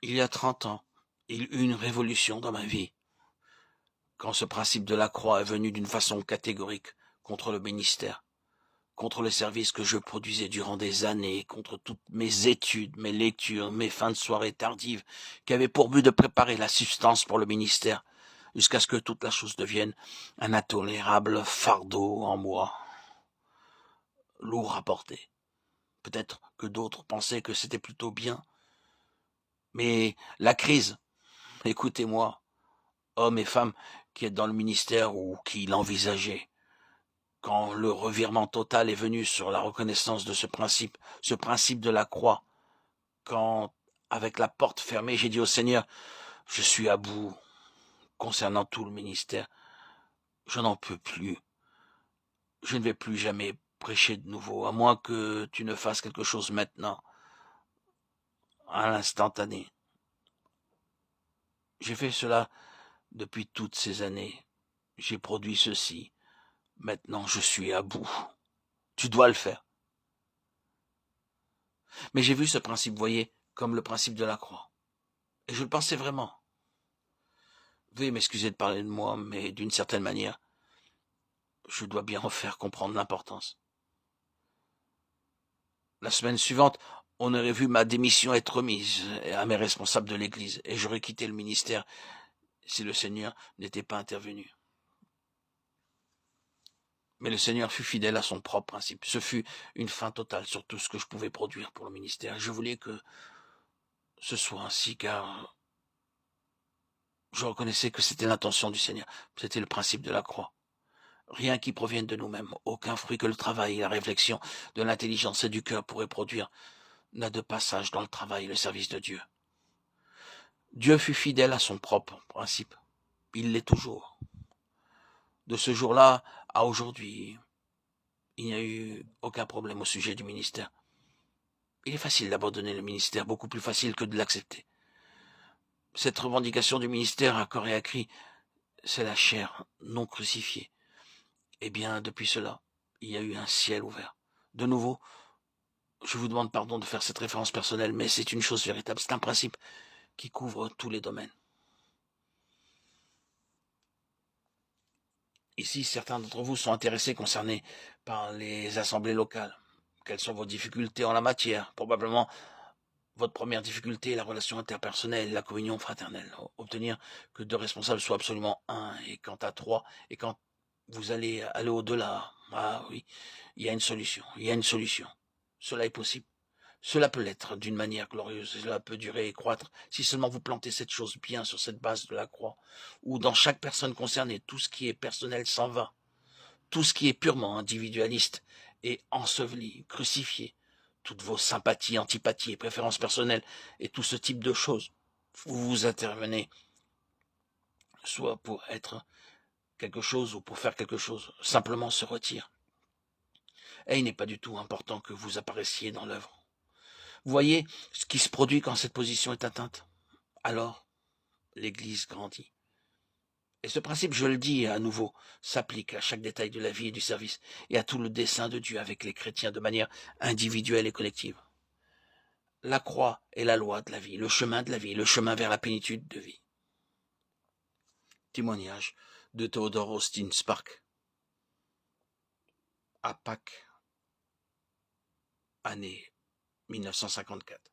Il y a 30 ans, il eut une révolution dans ma vie, quand ce principe de la croix est venu d'une façon catégorique contre le ministère, contre les services que je produisais durant des années, contre toutes mes études, mes lectures, mes fins de soirée tardives, qui avaient pour but de préparer la substance pour le ministère, jusqu'à ce que toute la chose devienne un intolérable fardeau en moi, lourd à porter. Peut-être que d'autres pensaient que c'était plutôt bien, mais la crise, écoutez-moi, hommes et femmes qui êtes dans le ministère ou qui l'envisageaient, quand le revirement total est venu sur la reconnaissance de ce principe de la croix, quand, avec la porte fermée, j'ai dit au Seigneur, je suis à bout concernant tout le ministère, je n'en peux plus, je ne vais plus jamais prêcher de nouveau, à moins que tu ne fasses quelque chose maintenant, à l'instantané. J'ai fait cela depuis toutes ces années, j'ai produit ceci, maintenant je suis à bout, tu dois le faire. Mais j'ai vu ce principe, voyez, comme le principe de la croix. Et je le pensais vraiment. Veuillez m'excuser de parler de moi, mais d'une certaine manière, je dois bien en faire comprendre l'importance. La semaine suivante, on aurait vu ma démission être remise à mes responsables de l'Église, et j'aurais quitté le ministère si le Seigneur n'était pas intervenu. Mais le Seigneur fut fidèle à son propre principe. Ce fut une fin totale sur tout ce que je pouvais produire pour le ministère. Je voulais que ce soit ainsi, car je reconnaissais que c'était l'intention du Seigneur. C'était le principe de la croix. Rien qui provienne de nous-mêmes, aucun fruit que le travail et la réflexion de l'intelligence et du cœur pourraient produire, n'a de passage dans le travail et le service de Dieu. Dieu fut fidèle à son propre principe. Il l'est toujours. De ce jour-là à aujourd'hui, il n'y a eu aucun problème au sujet du ministère. Il est facile d'abandonner le ministère, beaucoup plus facile que de l'accepter. Cette revendication du ministère à corps et à cri, c'est la chair non crucifiée. Eh bien, depuis cela, il y a eu un ciel ouvert. De nouveau, je vous demande pardon de faire cette référence personnelle, mais c'est une chose véritable, c'est un principe qui couvre tous les domaines. Ici, certains d'entre vous sont intéressés, concernés par les assemblées locales. Quelles sont vos difficultés en la matière? Probablement, votre première difficulté est la relation interpersonnelle, la communion fraternelle. Obtenir que deux responsables soient absolument un, et quant à trois, et quand vous allez aller au-delà, ah oui, il y a une solution, il y a une solution. Cela est possible. Cela peut l'être d'une manière glorieuse, cela peut durer et croître, si seulement vous plantez cette chose bien sur cette base de la croix, où dans chaque personne concernée, tout ce qui est personnel s'en va, tout ce qui est purement individualiste est enseveli, crucifié, toutes vos sympathies, antipathies et préférences personnelles et tout ce type de choses, vous intervenez, soit pour être quelque chose ou pour faire quelque chose, simplement se retire. Et il n'est pas du tout important que vous apparaissiez dans l'œuvre. Vous voyez ce qui se produit quand cette position est atteinte? Alors, l'Église grandit. Et ce principe, je le dis à nouveau, s'applique à chaque détail de la vie et du service, et à tout le dessein de Dieu avec les chrétiens de manière individuelle et collective. La croix est la loi de la vie, le chemin de la vie, le chemin vers la plénitude de vie. Témoignage de Theodore Austin Spark, à Pâques, année 1954.